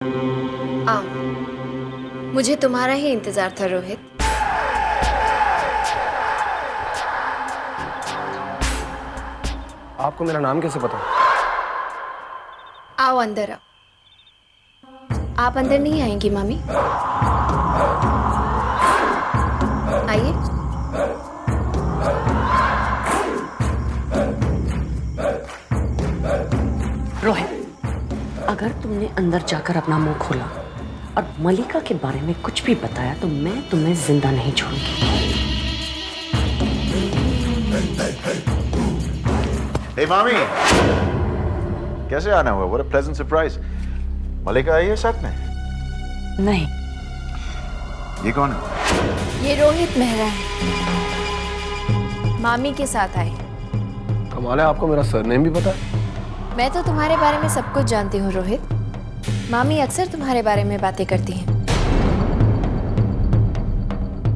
आओ, मुझे तुम्हारा ही इंतजार था रोहित। आपको मेरा नाम कैसे पता? आओ अंदर आओ। आप अंदर नहीं आएंगी मामी? आइए। रोहित, अगर तुमने अंदर जाकर अपना मुंह खोला और मलिका के बारे में कुछ भी बताया तो मैं तुम्हें जिंदा नहीं छोड़ूंगी। Hey मामी, कैसे आना हुआ? What a pleasant surprise. मलिका आई है साथ में? नहीं। ये कौन है? ये रोहित मेहरा है, मामी के साथ आए। कमाल है, आपको मेरा सरनेम भी पता है? मैं तो तुम्हारे बारे में सब कुछ जानती हूँ रोहित। मामी अक्सर तुम्हारे बारे में बातें करती हैं,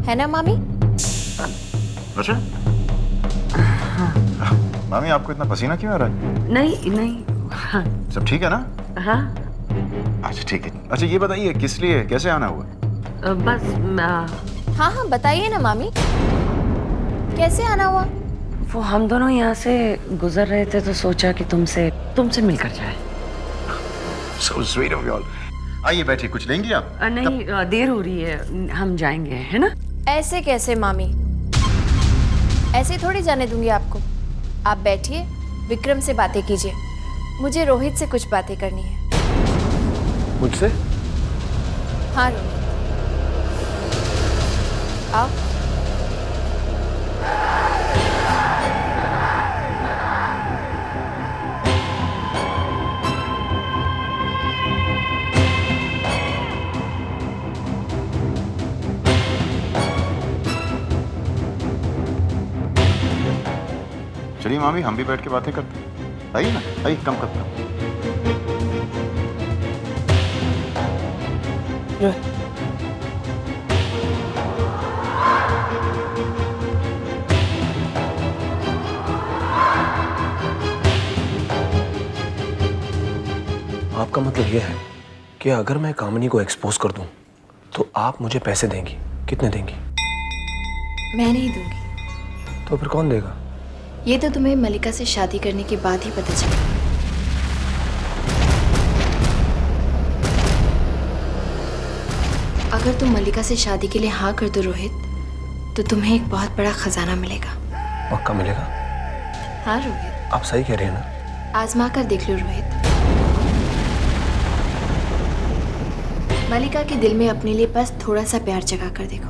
है ना मामी? अच्छा? मामी, आपको इतना पसीना क्यों आ रहा है? नहीं नहीं। हाँ सब ठीक है ना? हाँ। अच्छा ठीक है। अच्छा ये बताइए किस लिए, कैसे आना हुआ? बस हाँ हाँ बताइए ना मामी, कैसे आना हुआ? वो हम दोनों यहाँ से गुजर रहे थे तो सोचा कि तुमसे मिलकर जाए। So sweet of you all. आइए बैठिए, कुछ लेंगी आप? नहीं, देर हो रही है, हम जाएंगे, है ना? ऐसे कैसे मामी, ऐसे थोड़ी जाने दूंगी आपको। आप बैठिए, विक्रम से बातें कीजिए, मुझे रोहित से कुछ बातें करनी है। मुझसे? हाँ रोहित, आओ। चलिए मामी, हम भी बैठ के बातें करते हैं। आइए ना, आइए, कम करता हूँ। आपका मतलब यह है कि अगर मैं कामिनी को एक्सपोज कर दूं तो आप मुझे पैसे देंगी? कितने देंगी? मैं नहीं दूंगी। तो फिर कौन देगा? ये तो तुम्हें मलिका से शादी करने के बाद ही पता चलेगा। अगर तुम मलिका से शादी के लिए हाँ कर दो रोहित, तो तुम्हें एक बहुत बड़ा खजाना मिलेगा। पक्का मिलेगा? हाँ रोहित, आप सही कह रहे हैं ना? आजमा कर देख लो रोहित। मलिका के दिल में अपने लिए बस थोड़ा सा प्यार जगा कर देखो,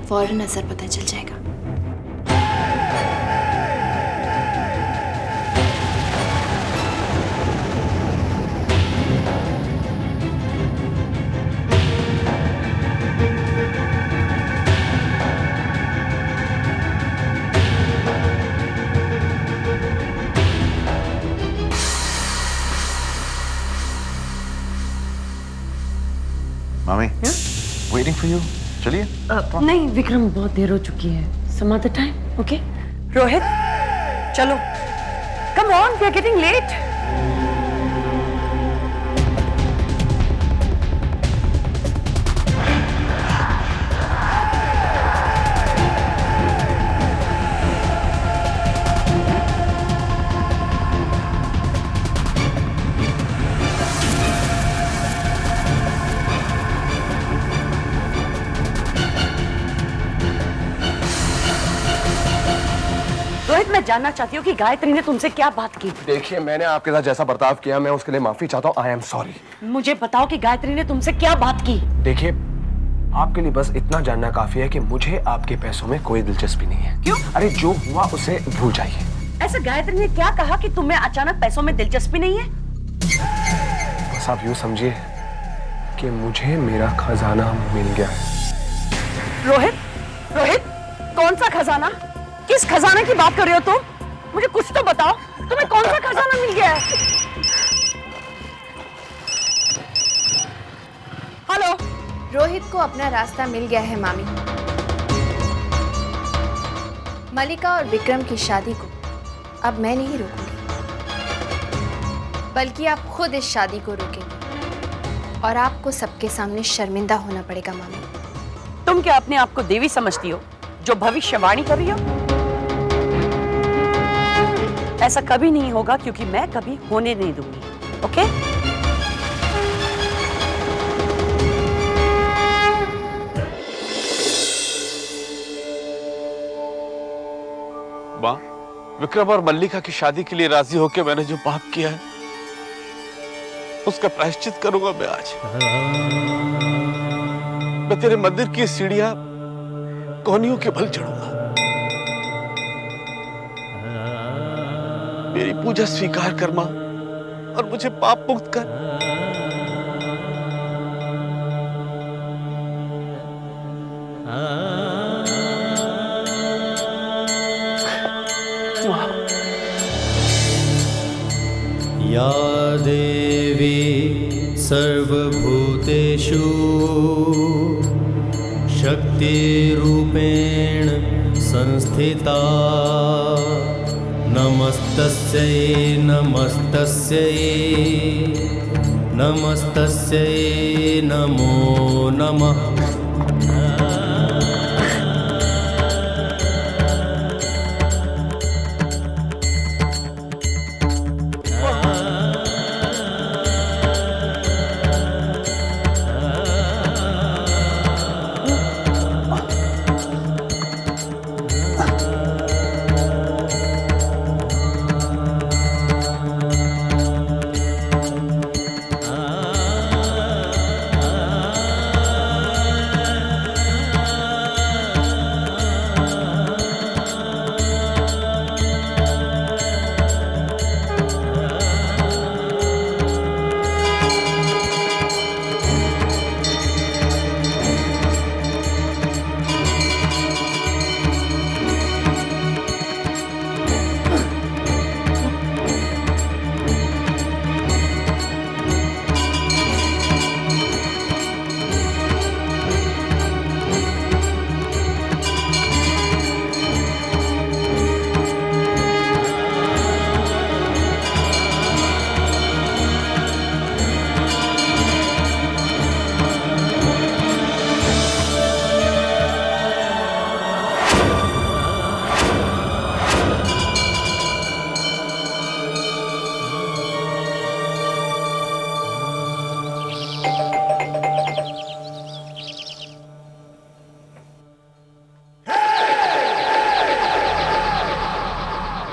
फौरन असर पता चल जाएगा। मामी, वेटिंग फॉर यू। चलिए। नहीं विक्रम, बहुत देर हो चुकी है। Some other time, okay? Rohit, चलो, come on, we are getting late. Rohit, मैं जानना चाहती हूँ कि गायत्री ने तुमसे क्या बात की? देखिए, मैंने आपके साथ जैसा बर्ताव किया मैं उसके लिए माफी चाहता हूँ। I am sorry. मुझे बताओ कि गायत्री ने तुमसे क्या बात की? देखिए, आपके लिए बस इतना जानना काफी है कि मुझे आपके पैसों में कोई दिलचस्पी नहीं है। क्यों? अरे जो हुआ उसे भूल जाइए। ऐसा गायत्री ने क्या कहा कि तुम्हें अचानक पैसों में दिलचस्पी नहीं है? बस आप यूँ समझिए कि मुझे मेरा खजाना मिल गया है। रोहित, रोहित, कौन सा खजाना? किस खजाने की बात कर रहे हो तुम? मुझे कुछ तो बताओ, तुम्हें कौन सा खजाना मिल गया है? हेलो? रोहित को अपना रास्ता मिल गया है मामी। मलिका और विक्रम की शादी को अब मैं नहीं रोकूंगी, बल्कि आप खुद इस शादी को रोकेंगे। और आपको सबके सामने शर्मिंदा होना पड़ेगा मामी। तुम क्या अपने आप को देवी समझती हो जो भविष्यवाणी कर रही हो? ऐसा कभी नहीं होगा क्योंकि मैं कभी होने नहीं दूंगी। ओके? माँ, विक्रम और मल्लिका की शादी के लिए राजी होकर मैंने जो पाप किया है उसका प्रायश्चित करूंगा मैं आज। मैं तेरे मंदिर की सीढ़ियां कोहनियों के बल चढ़ूंगा। मेरी पूजा स्वीकार कर मां और मुझे पाप मुक्त कर। या देवी सर्वभूतेषु शक्तिरूपेण संस्थिता नमस्तस्यै नमस्तस्यै नमस्तस्यै नमो नमः।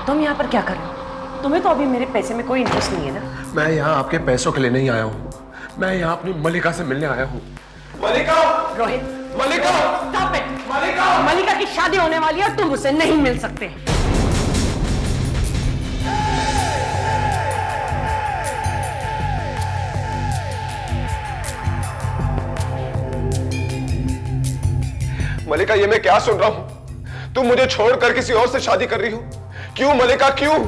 तुम यहाँ पर क्या कर रहे हो? तुम्हें तो अभी मेरे पैसे में कोई इंटरेस्ट नहीं है ना? मैं यहाँ आपके पैसों के लिए नहीं आया हूँ, मैं यहाँ अपनी मल्लिका से मिलने आया हूँ। मल्लिका! रोहित, मल्लिका! Stop it! मल्लिका! मल्लिका की शादी होने वाली है और तुम उसे नहीं मिल सकते। मल्लिका, ये मैं क्या सुन रहा हूँ? तुम मुझे छोड़कर किसी और से शादी कर रही हो? क्यों मल्लिका, क्यों?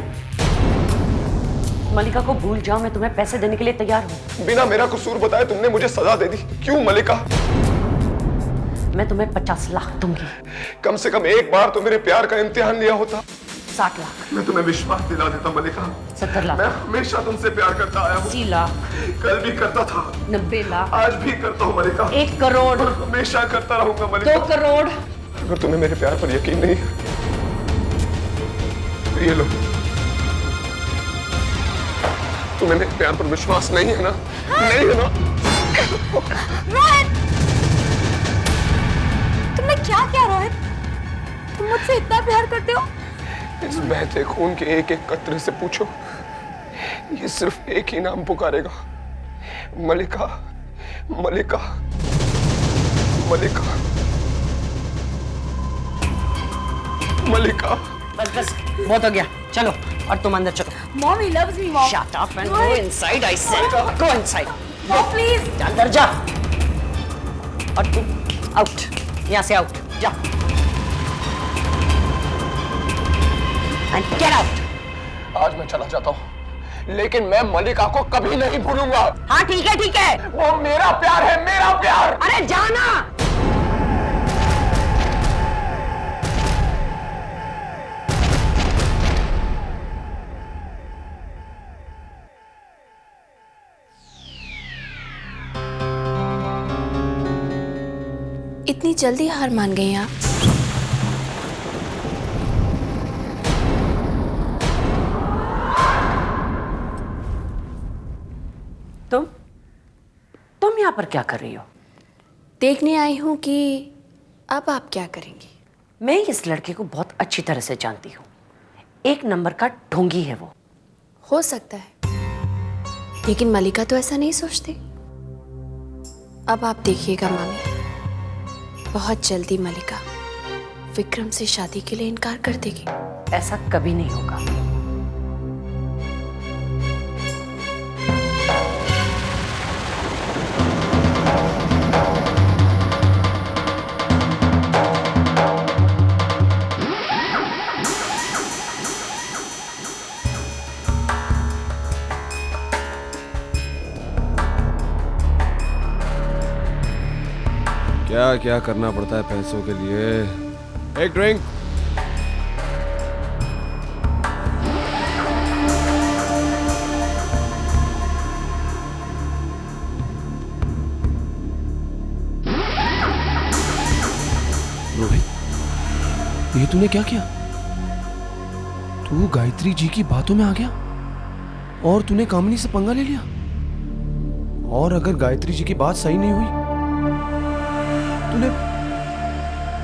मल्लिका को भूल जाओ, मैं तुम्हें पैसे देने के लिए तैयार हूँ। बिना मेरा कसूर बताए तुमने मुझे सजा दे दी, क्यों मल्लिका? मैं तुम्हें 50 लाख दूंगी। कम से कम एक बार तो मेरे प्यार का इम्तिहान लिया होता। 60 लाख। मैं तुम्हें विश्वास दिला देता मल्लिका। 70 लाख। मैं हमेशा तुमसे प्यार करता आया हूँ। 80 लाख। कल भी करता था। 90 लाख। आज भी करता हूँ मल्लिका। 1 करोड़। हमेशा करता रहूंगा मल्लिका। 2 करोड़। अगर तुम्हें मेरे प्यार पर यकीन नहीं है तो ये लो। तुम्हें मेरे प्यार पर विश्वास नहीं है ना? नहीं है ना? रोहित! तुमने क्या किया रोहित? तुम मुझसे इतना प्यार करते हो? इस बहते खून के एक एक कतरे से पूछो, ये सिर्फ एक ही नाम पुकारेगा, मल्लिका, मल्लिका, मल्लिका, मल्लिका। बस बहुत हो गया, चलो और तुम अंदर चलो। Mommy loves me, Mom. Shut up and go inside, I said. Go inside. Mom, please. अंदर जा। और तुम आउट, यहाँ से आउट, जा। And get out. आज मैं चला जाता हूँ, लेकिन मैं मल्लिका को कभी नहीं भूलूंगा। हाँ ठीक है ठीक है। वो मेरा प्यार है, मेरा प्यार। अरे जाना। इतनी जल्दी हार मान गई आप? तुम यहाँ पर क्या कर रही हो? देखने आई हूँ कि अब आप क्या करेंगी। मैं इस लड़के को बहुत अच्छी तरह से जानती हूँ। एक नंबर का ढोंगी है वो। हो सकता है, लेकिन मलिका तो ऐसा नहीं सोचती। अब आप देखिएगा मामी, बहुत जल्दी मलिका विक्रम से शादी के लिए इनकार कर देगी। ऐसा कभी नहीं होगा। क्या क्या करना पड़ता है पैसों के लिए। एक ड्रिंक। रोहित, ये तूने क्या किया? तू गायत्री जी की बातों में आ गया और तूने कामिनी से पंगा ले लिया। और अगर गायत्री जी की बात सही नहीं हुई,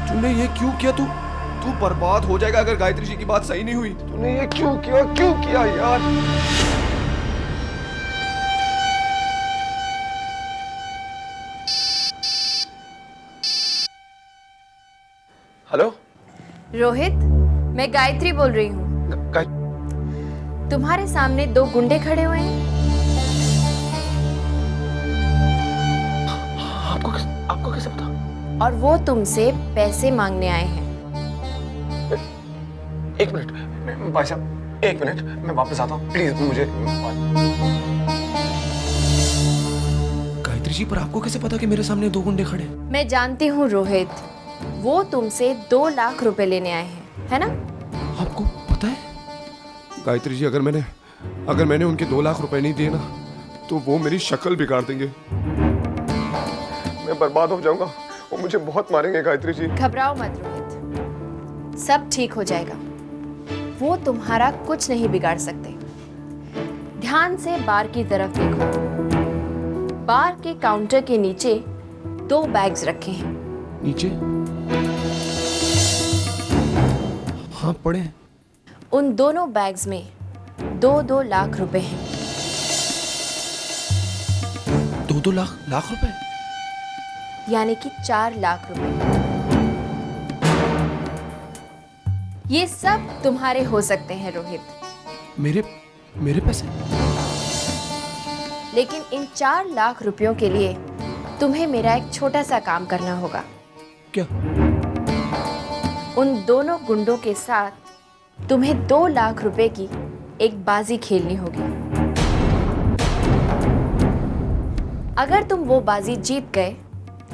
तूने ये क्यों किया? तू बर्बाद हो जाएगा अगर गायत्री जी की बात सही नहीं हुई। तूने ये क्यों किया यार? हेलो रोहित, मैं गायत्री बोल रही हूँ। तुम्हारे सामने 2 गुंडे खड़े हुए हैं। आपको कैसे पता? और वो तुमसे पैसे मांगने आए हैं। एक मिनट भाई साहब, एक मिनट, मैं वापस आता हूँ प्लीज। मुझे गायत्री जी, पर आपको कैसे पता कि मेरे सामने 2 गुंडे खड़े हैं? मैं जानती हूँ रोहित, वो तुमसे 2 लाख रुपए लेने आए हैं, है ना? आपको पता है? गायत्री जी, अगर मैंने उनके 2 लाख रुपए नहीं दिए ना, तो वो मेरी शक्ल बिगाड़ देंगे। मैं बर्बाद हो जाऊंगा, वो मुझे बहुत मारेंगे। गायत्री जी, घबराओ मत रोहित, सब ठीक हो जाएगा। वो तुम्हारा कुछ नहीं बिगाड़ सकते। ध्यान से बार की तरफ देखो। बार के काउंटर के नीचे 2 बैग्स रखे हैं। नीचे? हाँ, पड़े हैं। उन दोनों बैग्स में 2-2 लाख रुपए हैं। 2-2 लाख रुपए? यानी कि 4 लाख रुपए। ये सब तुम्हारे हो सकते हैं रोहित। मेरे पैसे? लेकिन इन 4 लाख रुपयों के लिए तुम्हें मेरा एक छोटा सा काम करना होगा। क्या? उन दोनों गुंडों के साथ तुम्हें 2 लाख रुपए की एक बाजी खेलनी होगी। अगर तुम वो बाजी जीत गए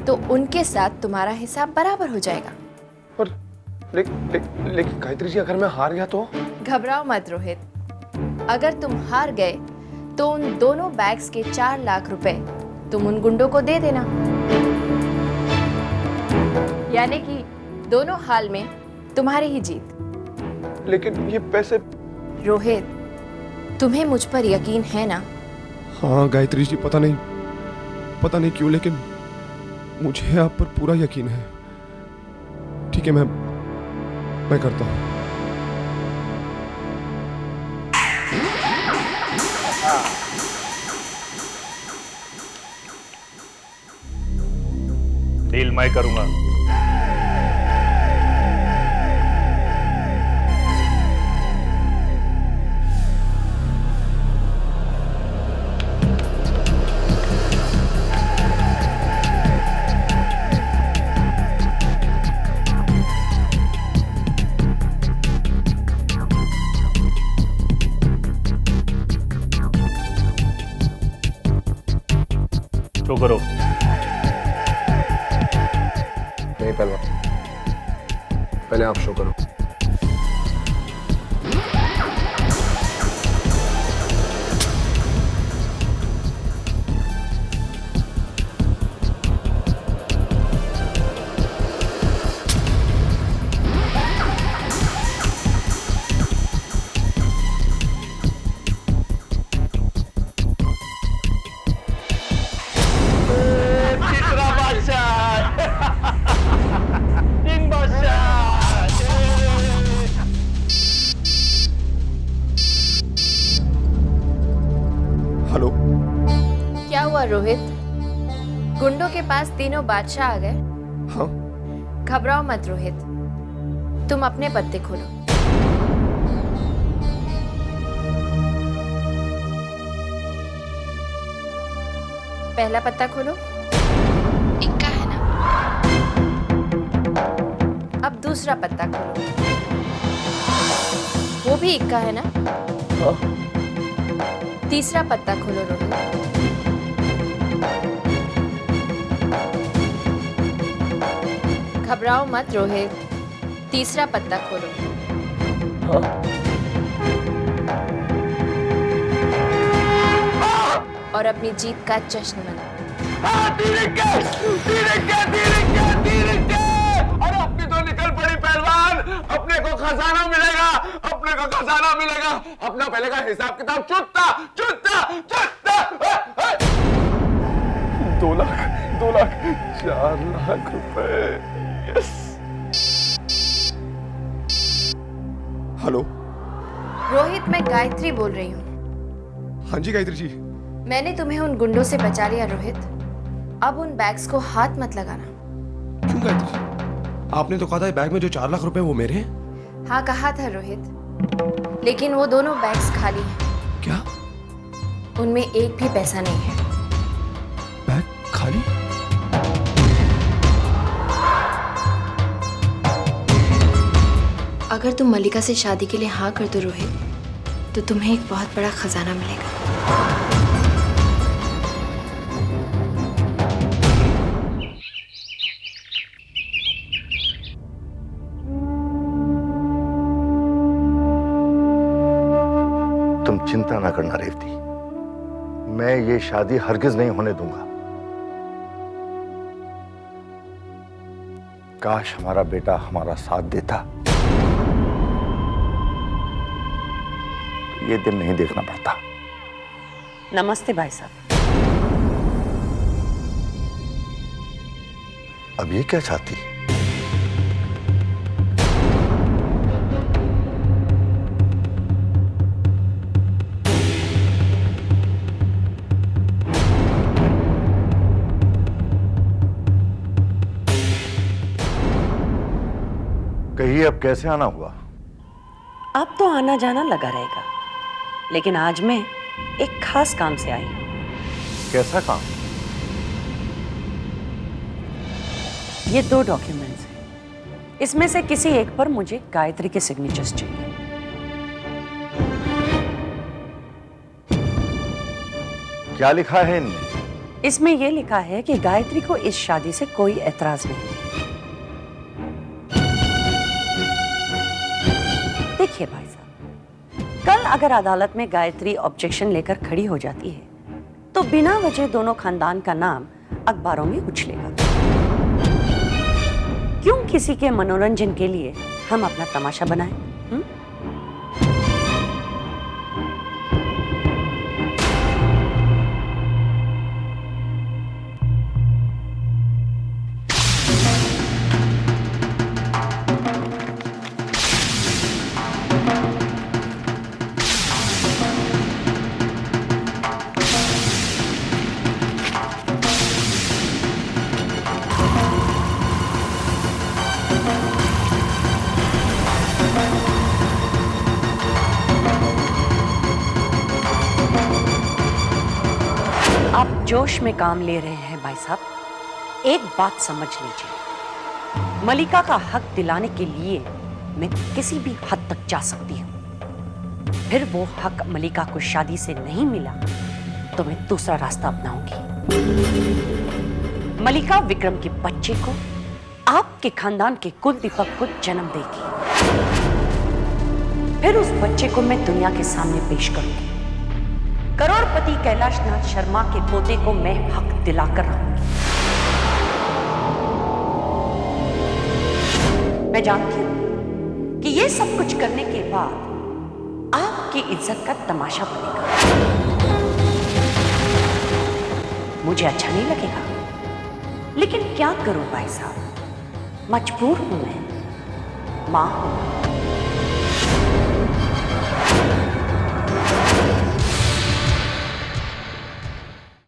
तो उनके साथ तुम्हारा हिसाब बराबर हो जाएगा। पर लेकिन गायत्री जी, अगर मैं हार गया तो? घबराओ मत रोहित, अगर तुम हार गए तो उन दोनों बैग्स के 4 लाख रुपए तुम उन गुंडों को दे देना। यानी कि दोनों हाल में तुम्हारी ही जीत। लेकिन ये पैसे? रोहित, तुम्हें मुझ पर यकीन है ना? हाँ गायत्री जी, पता नहीं क्यों, लेकिन मुझे आप पर पूरा यकीन है। ठीक है, मैं करता हूँ। डील मैं करूंगा। शो करो। नहीं पहलवान, पहले आप शो करो। रोहित, गुंडों के पास तीनों बादशाह आ गए। हाँ। घबराओ मत रोहित, तुम अपने पत्ते खोलो। पहला पत्ता खोलो। इक्का है ना? अब दूसरा पत्ता खोलो। वो भी इक्का है ना? तीसरा पत्ता खोलो रोहित। घबराओ मत रोहित, तीसरा पत्ता खोलो। और अपनी जीत का जश्न मनाओ। अरे अपनी तो निकल पड़ी पहलवान, अपने को खजाना मिलेगा, अपने को खजाना मिलेगा। अपना पहले का हिसाब किताब चुटता चुटता चुटता। 2 लाख 4 लाख रुपए। यस। हेलो। रोहित, मैं गायत्री बोल रही हूँ। हाँ जी गायत्री जी। मैंने तुम्हें उन गुंडों से बचा लिया रोहित। अब उन बैग्स को हाथ मत लगाना। क्यों गायत्री जी? आपने तो कहा था बैग में जो 4 लाख रुपए वो मेरे हैं। हाँ कहा था रोहित, लेकिन वो दोनों बैग्स खाली हैं। क्या? उनमें एक भी पैसा नहीं है। बैग खाली? अगर तुम मल्लिका से शादी के लिए हाँ कर दो रोहित, तो तुम्हें एक बहुत बड़ा खजाना मिलेगा। तुम चिंता ना करना रेवती, मैं ये शादी हरगिज नहीं होने दूंगा। काश हमारा बेटा हमारा साथ देता, ये दिन नहीं देखना पड़ता। नमस्ते भाई साहब। अब ये क्या चाहती? कहिए अब कैसे आना हुआ? अब तो आना जाना लगा रहेगा, लेकिन आज मैं एक खास काम से आई हूं। कैसा काम? ये 2 डॉक्यूमेंट्स हैं। इसमें से किसी एक पर मुझे गायत्री के सिग्नेचर्स चाहिए। क्या लिखा है इनमें? इसमें यह लिखा है कि गायत्री को इस शादी से कोई एतराज नहीं है। देखिए भाई साहब, कल अगर अदालत में गायत्री ऑब्जेक्शन लेकर खड़ी हो जाती है तो बिना वजह दोनों खानदान का नाम अखबारों में उछलेगा। क्यों किसी के मनोरंजन के लिए हम अपना तमाशा बनाएं? आप जोश में काम ले रहे हैं भाई साहब। एक बात समझ लीजिए, मलिका का हक दिलाने के लिए मैं किसी भी हद तक जा सकती हूँ। फिर वो हक मलिका को शादी से नहीं मिला तो मैं दूसरा रास्ता अपनाऊंगी। मलिका विक्रम के बच्चे को, आपके खानदान के कुल दीपक को जन्म देगी। फिर उस बच्चे को मैं दुनिया के सामने पेश करूंगी। करोड़पति कैलाशनाथ शर्मा के पोते को मैं हक दिलाकर रहूंगी। मैं जानती हूं कि ये सब कुछ करने के बाद आपकी इज्जत का तमाशा बनेगा। मुझे अच्छा नहीं लगेगा, लेकिन क्या करूं भाई साहब, मजबूर हूं मैं, मां हूं।